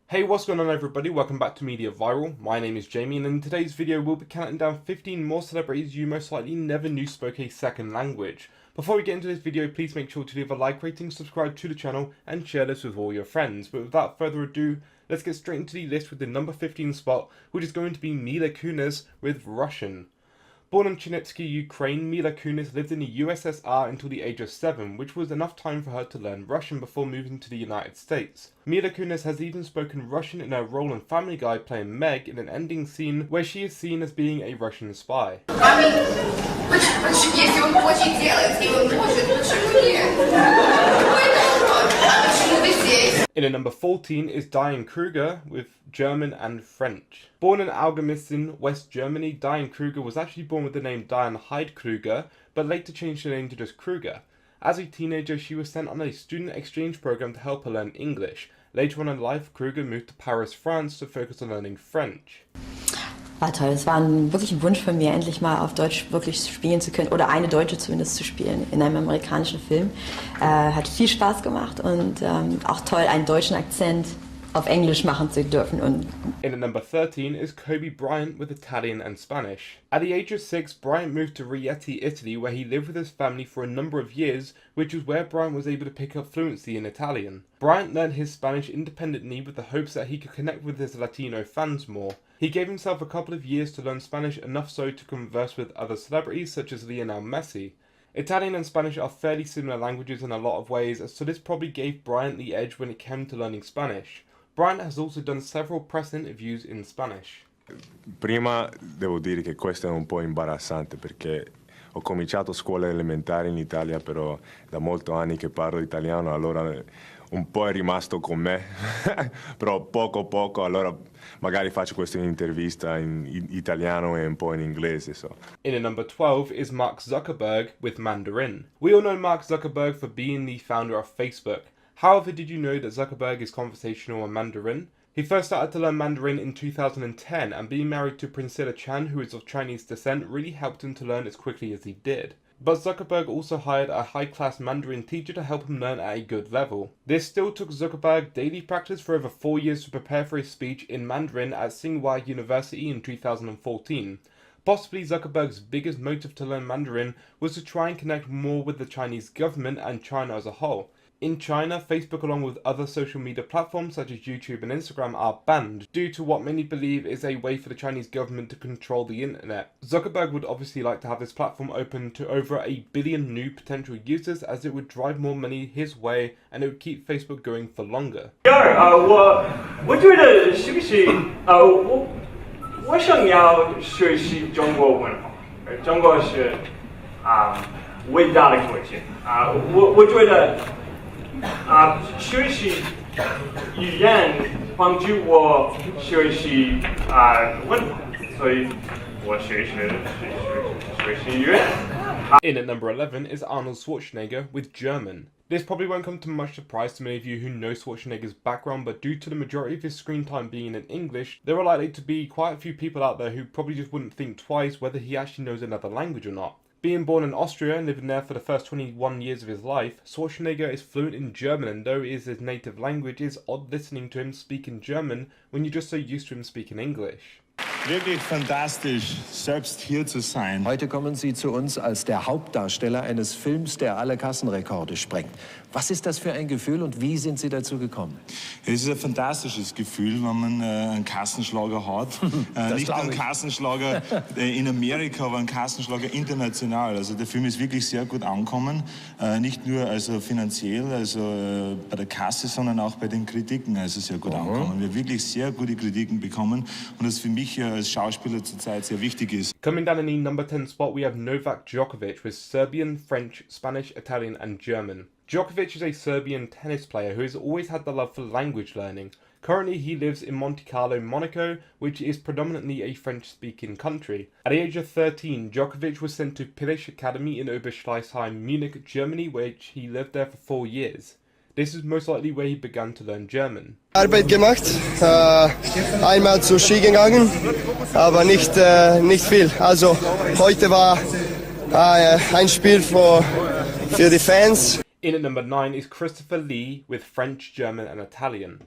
Hey, what's going on everybody? Welcome back to MediaViral. My name is Jamie and in today's video we'll be counting down 15 more celebrities you most likely never knew spoke a second language. Before we get into this video, please make sure to leave a like rating, subscribe to the channel and share this with all your friends. But without further ado, let's get straight into the list with the number 15 spot, which is going to be Mila Kunis with Russian. Born in Chernivtsi, Ukraine, Mila Kunis lived in the USSR until the age of 7, which was enough time for her to learn Russian before moving to the United States. Mila Kunis has even spoken Russian in her role in Family Guy playing Meg in an ending scene where she is seen as being a Russian spy. In at number 14 is Diane Kruger with German and French. Born in Algemisten, West Germany, Diane Kruger was actually born with the name Diane Hyde Kruger, but later changed her name to just Kruger. As a teenager, she was sent on a student exchange program to help her learn English. Later on in life, Kruger moved to Paris, France to focus on learning French. War toll. Es war wirklich ein Wunsch von mir, endlich mal auf Deutsch wirklich spielen zu können, oder eine Deutsche zumindest zu spielen in einem amerikanischen Film. Hat viel Spaß gemacht und auch toll, einen deutschen Akzent auf Englisch machen zu dürfen. In at number 13 is Kobe Bryant with Italian and Spanish. At the age of 6, Bryant moved to Rieti, Italy, where he lived with his family for a number of years, which was where Bryant was able to pick up fluency in Italian. Bryant learned his Spanish independently with the hopes that he could connect with his Latino fans more. He gave himself a couple of years to learn Spanish, enough so to converse with other celebrities such as Lionel Messi. Italian and Spanish are fairly similar languages in a lot of ways, so this probably gave Bryant the edge when it came to learning Spanish. Bryant has also done several press interviews in Spanish. Prima devo dire che questo è un po' imbarazzante perché ho cominciato scuola elementare in Italia, però da molti anni che parlo italiano, allora un po' è rimasto con me, però poco, allora magari faccio questa intervista in italiano e un po' in inglese. So. In at number 12 is Mark Zuckerberg with Mandarin. We all know Mark Zuckerberg for being the founder of Facebook. However, did you know that Zuckerberg is conversational in Mandarin? He first started to learn Mandarin in 2010, and being married to Priscilla Chan, who is of Chinese descent, really helped him to learn as quickly as he did. But Zuckerberg also hired a high-class Mandarin teacher to help him learn at a good level. This still took Zuckerberg daily practice for over 4 years to prepare for his speech in Mandarin at Tsinghua University in 2014. Possibly Zuckerberg's biggest motive to learn Mandarin was to try and connect more with the Chinese government and China as a whole. In China, Facebook along with other social media platforms such as YouTube and Instagram are banned due to what many believe is a way for the Chinese government to control the internet. Zuckerberg would obviously like to have this platform open to over 1 billion new potential users, as it would drive more money his way and it would keep Facebook going for longer. 我觉得是不是我想要学习中国文化，中国是伟大的国家我觉得学习语言帮助我学习文化，所以我学习语言。In at number 11 is Arnold Schwarzenegger with German. This probably won't come to much surprise to many of you who know Schwarzenegger's background, but due to the majority of his screen time being in English, there are likely to be quite a few people out there who probably just wouldn't think twice whether he actually knows another language or not. Being born in Austria and living there for the first 21 years of his life, Schwarzenegger is fluent in German, and though it is his native language, it is odd listening to him speak in German when you're just so used to him speaking English. Wirklich fantastisch, selbst hier zu sein. Heute kommen Sie zu uns als der Hauptdarsteller eines Films, der alle Kassenrekorde sprengt. Was ist das für ein Gefühl und wie sind Sie dazu gekommen? Es ist ein fantastisches Gefühl, wenn man einen Kassenschlager hat. Nicht einen Kassenschlager in Amerika, aber einen Kassenschlager international. Also der Film ist wirklich sehr gut angekommen. Nicht nur also finanziell, also bei der Kasse, sondern auch bei den Kritiken also sehr gut angekommen. Wir haben wirklich sehr gute Kritiken bekommen und das für mich als Schauspieler zurzeit sehr wichtig ist. Coming down in the number 10 spot, we have Novak Djokovic with Serbian, French, Spanish, Italian and German. Djokovic is a Serbian tennis player who has always had the love for language learning. Currently he lives in Monte Carlo, Monaco, which is predominantly a French-speaking country. At the age of 13, Djokovic was sent to Pilisch Academy in Oberschleißheim, Munich, Germany, which he lived there for 4 years. This is most likely where he began to learn German. Arbeit gemacht, einmal zu Ski gegangen, aber nicht viel. Also heute war ein Spiel für die Fans. In at number 9 is Christopher Lee with French, German and Italian.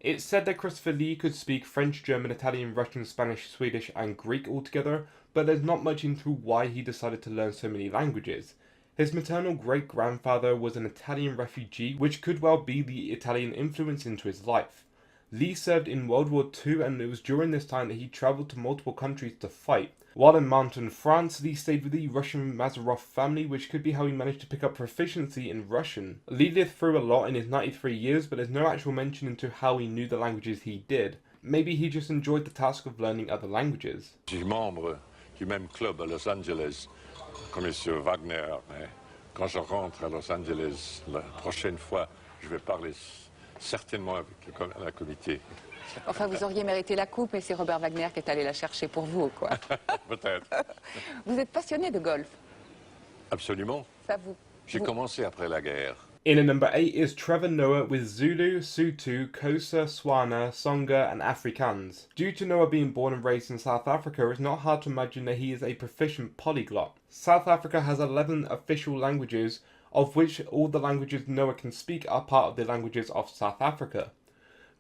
It's said that Christopher Lee could speak French, German, Italian, Russian, Spanish, Swedish and Greek altogether, but there's not much into why he decided to learn so many languages. His maternal great-grandfather was an Italian refugee, which could well be the Italian influence into his life. Lee served in World War II, and it was during this time that he travelled to multiple countries to fight. While in Mountain, France, Lee stayed with the Russian Mazarov family, which could be how he managed to pick up proficiency in Russian. Lee lived through a lot in his 93 years, but there's no actual mention into how he knew the languages he did. Maybe he just enjoyed the task of learning other languages. Je suis membre du même club à Los Angeles, comme M. Wagner, mais quand je rentre à Los Angeles la prochaine fois, je vais parler certainement avec la comité. Enfin, vous auriez mérité la coupe, mais c'est Robert Wagner qui est allé la chercher pour vous, quoi. Peut-être. Vous êtes passionné de golf. Absolument. Ça vous... J'ai commencé après la guerre. In at number 8 is Trevor Noah with Zulu, Sotho, Xhosa, Tswana, Tsonga and Afrikaans. Due to Noah being born and raised in South Africa, it's not hard to imagine that he is a proficient polyglot. South Africa has 11 official languages, of which all the languages Noah can speak are part of the languages of South Africa.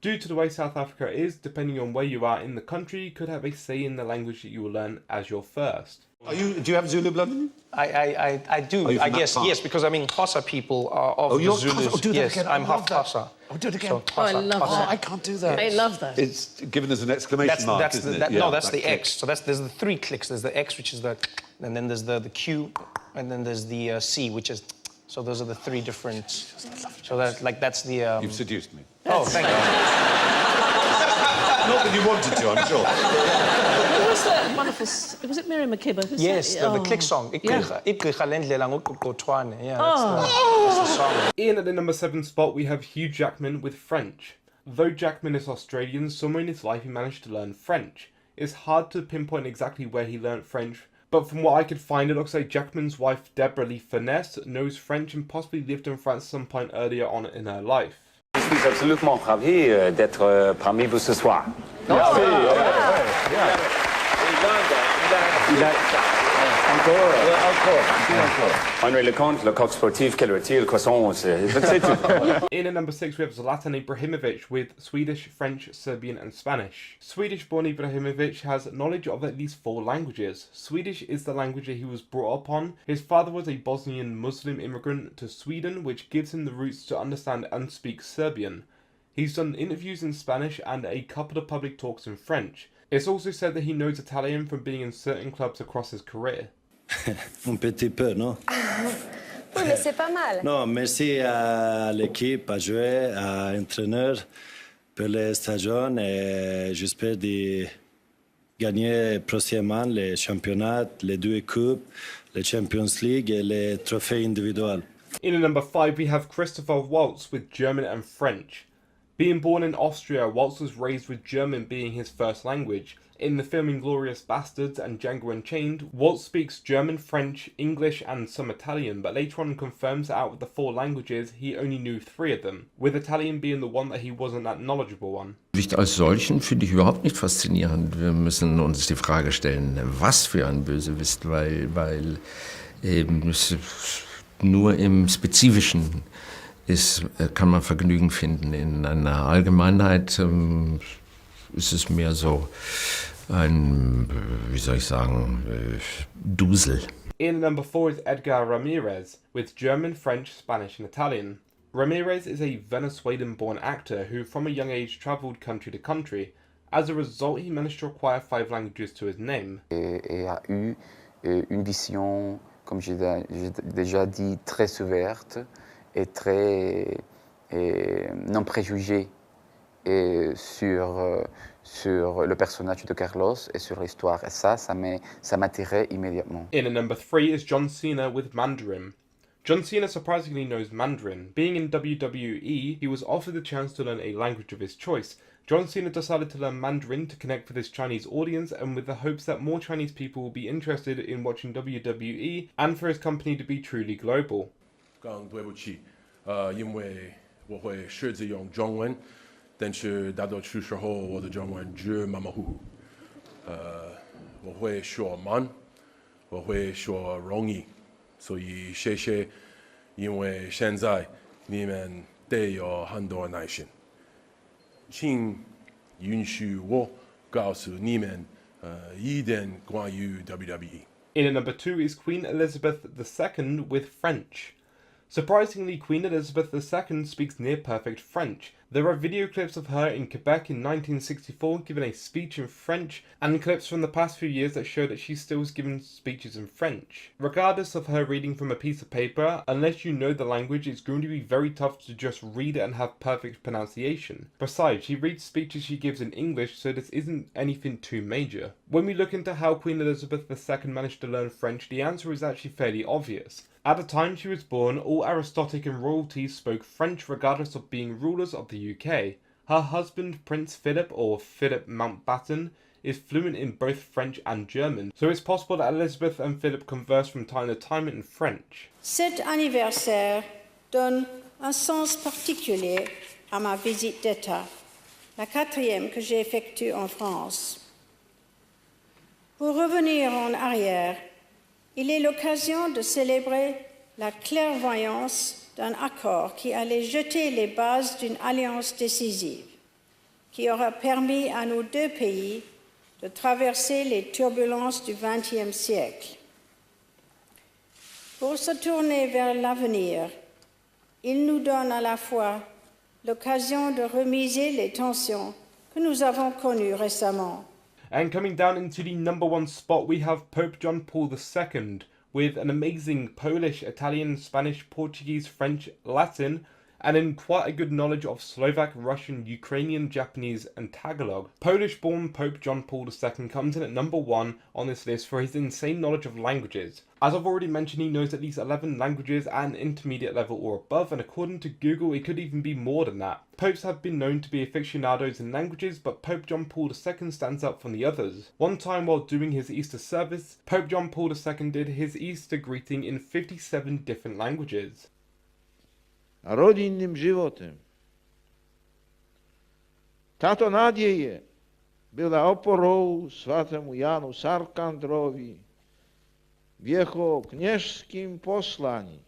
Due to the way South Africa is, depending on where you are in the country, you could have a say in the language that you will learn as your first. Do you have Zulu blood in you? I do. I guess, yes, because I mean, Xhosa people are of the Zulus. Oh, do that yes, again. I'm half Xhosa. Oh, do it again. So, Oh, I love that. I can't do that. I love that. It's given as an exclamation mark, isn't it? No, that's the click. X. So there's the three clicks. There's the X, which is the, and then there's the Q, and then there's the C, which is. So those are the three different. So that's the. You've seduced me. Oh, thank you. Not that you wanted to, I'm sure. Who was that wonderful... Was it Miriam Makeba? Who's Yes, that? the click song. Yeah. Yeah, that's the song. In at the number 7 spot, we have Hugh Jackman with French. Though Jackman is Australian, somewhere in his life he managed to learn French. It's hard to pinpoint exactly where he learnt French, but from what I could find, it looks like Jackman's wife, Deborah Lee Finesse, knows French and possibly lived in France at some point earlier on in her life. Je suis absolument ravi d'être parmi vous ce soir. Merci. Henri Lecomte, le coq sportif, quel est-il, le croissant, c'est tout. In at number 6 we have Zlatan Ibrahimovic with Swedish, French, Serbian and Spanish. Swedish-born Ibrahimovic has knowledge of at least 4 languages. Swedish is the language that he was brought up on. His father was a Bosnian Muslim immigrant to Sweden, which gives him the roots to understand and speak Serbian. He's done interviews in Spanish and a couple of public talks in French. It's also said that he knows Italian from being in certain clubs across his career. Un petit peu, non? Oui, mais c'est pas mal. Non, merci à l'équipe, à jouer, à l'entraîneur pour les stagions et j'espère de gagner prochainement les championnats, les 2 coupes, les Champions League et les trophées individuels. In at number 5 we have Christopher Waltz with German and French. Being born in Austria, Waltz was raised with German being his first language. In the film Inglourious Bastards and Django Unchained, Waltz speaks German, French, English and some Italian, but later on confirms that out of the 4 languages, he only knew 3 of them, with Italian being the one that he wasn't that knowledgeable on. Als solchen finde ich überhaupt nicht faszinierend. Wir müssen uns die Frage stellen, was für ein Bösewicht, weil eben nur im Spezifischen kann man Vergnügen finden. In einer Allgemeinheit ist es mehr so ein, wie soll ich sagen, Dusel. In number 4 is Edgar Ramírez, with German, French, Spanish and Italian. Ramírez is a Venezuelan-born actor who from a young age travelled country to country. As a result, he managed to acquire 5 languages to his name. Et a eu une vision, comme j'ai déjà dit, très ouverte et très non préjugée sur le personnage de Carlos et sur l'histoire. Et ça m'attirait immédiatement. In at number 3 is John Cena with Mandarin. John Cena surprisingly knows Mandarin. Being in WWE, he was offered the chance to learn a language of his choice. John Cena decided to learn Mandarin to connect with his Chinese audience and with the hopes that more Chinese people will be interested in watching WWE and for his company to be truly global. 刚对不起，因为我会试着用中文，但是大多数时候我的中文只马马虎虎。我会说慢，我会说容易，所以谢谢，因为现在你们得有很多耐心。请允许我告诉你们一点关于 WWE. In at number 2 is Queen Elizabeth II with French. Surprisingly, Queen Elizabeth II speaks near-perfect French. There are video clips of her in Quebec in 1964 giving a speech in French, and clips from the past few years that show that she still is giving speeches in French. Regardless of her reading from a piece of paper, unless you know the language, it's going to be very tough to just read it and have perfect pronunciation. Besides, she reads speeches she gives in English, so this isn't anything too major. When we look into how Queen Elizabeth II managed to learn French, the answer is actually fairly obvious. At the time she was born, all aristocratic and royalties spoke French regardless of being rulers of the UK. Her husband, Prince Philip, or Philip Mountbatten, is fluent in both French and German, so it's possible that Elizabeth and Philip converse from time to time in French. Cet anniversaire donne un sens particulier à ma visite d'État, la 4e que j'ai effectuée en France. Pour revenir en arrière, il est l'occasion de célébrer la clairvoyance d'un accord qui allait jeter les bases d'une alliance décisive, qui aura permis à nos deux pays de traverser les turbulences du XXe siècle. Pour se tourner vers l'avenir, il nous donne à la fois l'occasion de remiser les tensions que nous avons connues récemment. And coming down into the number 1 spot, we have Pope John Paul II with an amazing Polish, Italian, Spanish, Portuguese, French, Latin, and in quite a good knowledge of Slovak, Russian, Ukrainian, Japanese, and Tagalog. Polish-born Pope John Paul II comes in at number 1 on this list for his insane knowledge of languages. As I've already mentioned, he knows at least 11 languages at an intermediate level or above, and according to Google, it could even be more than that. Popes have been known to be aficionados in languages, but Pope John Paul II stands out from the others. One time while doing his Easter service, Pope John Paul II did his Easter greeting in 57 different languages. Rodinným životem. Táto nádieje byla oporou svatému Jánu Sarkandrovi v jeho kněžským poslaní.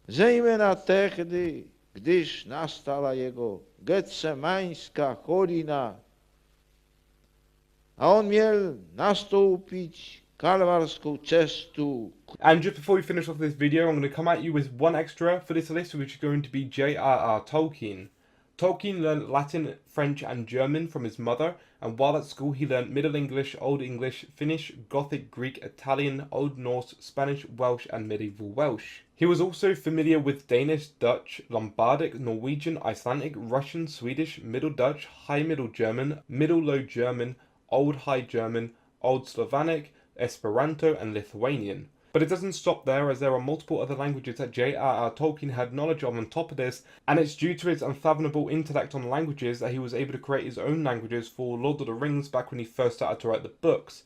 Zejména tehdy, když nastala jeho Getsemaňská chodina a on měl nastoupit kalvarskou cestu. And just before we finish off this video, I'm going to come at you with one extra for this list, which is going to be J.R.R. Tolkien. Tolkien learned Latin, French and German from his mother, and while at school he learned Middle English, Old English, Finnish, Gothic, Greek, Italian, Old Norse, Spanish, Welsh and Medieval Welsh. He was also familiar with Danish, Dutch, Lombardic, Norwegian, Icelandic, Russian, Swedish, Middle Dutch, High Middle German, Middle Low German, Old High German, Old Slavonic, Esperanto and Lithuanian. But it doesn't stop there, as there are multiple other languages that J.R.R. Tolkien had knowledge of on top of this, and it's due to his unfathomable intellect on languages that he was able to create his own languages for Lord of the Rings back when he first started to write the books.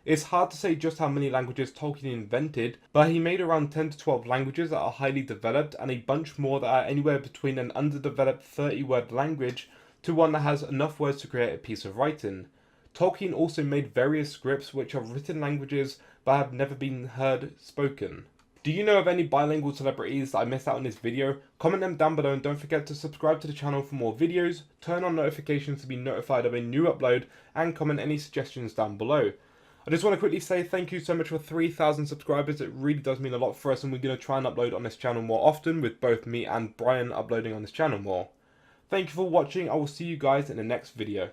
It's hard to say just how many languages Tolkien invented, but he made around 10 to 12 languages that are highly developed, and a bunch more that are anywhere between an underdeveloped 30-word language to one that has enough words to create a piece of writing. Tolkien also made various scripts which are written languages but have never been heard spoken. Do you know of any bilingual celebrities that I missed out in this video? Comment them down below and don't forget to subscribe to the channel for more videos, turn on notifications to be notified of a new upload, and comment any suggestions down below. I just want to quickly say thank you so much for 3,000 subscribers. It really does mean a lot for us, and we're going to try and upload on this channel more often, with both me and Bryant uploading on this channel more. Thank you for watching. I will see you guys in the next video.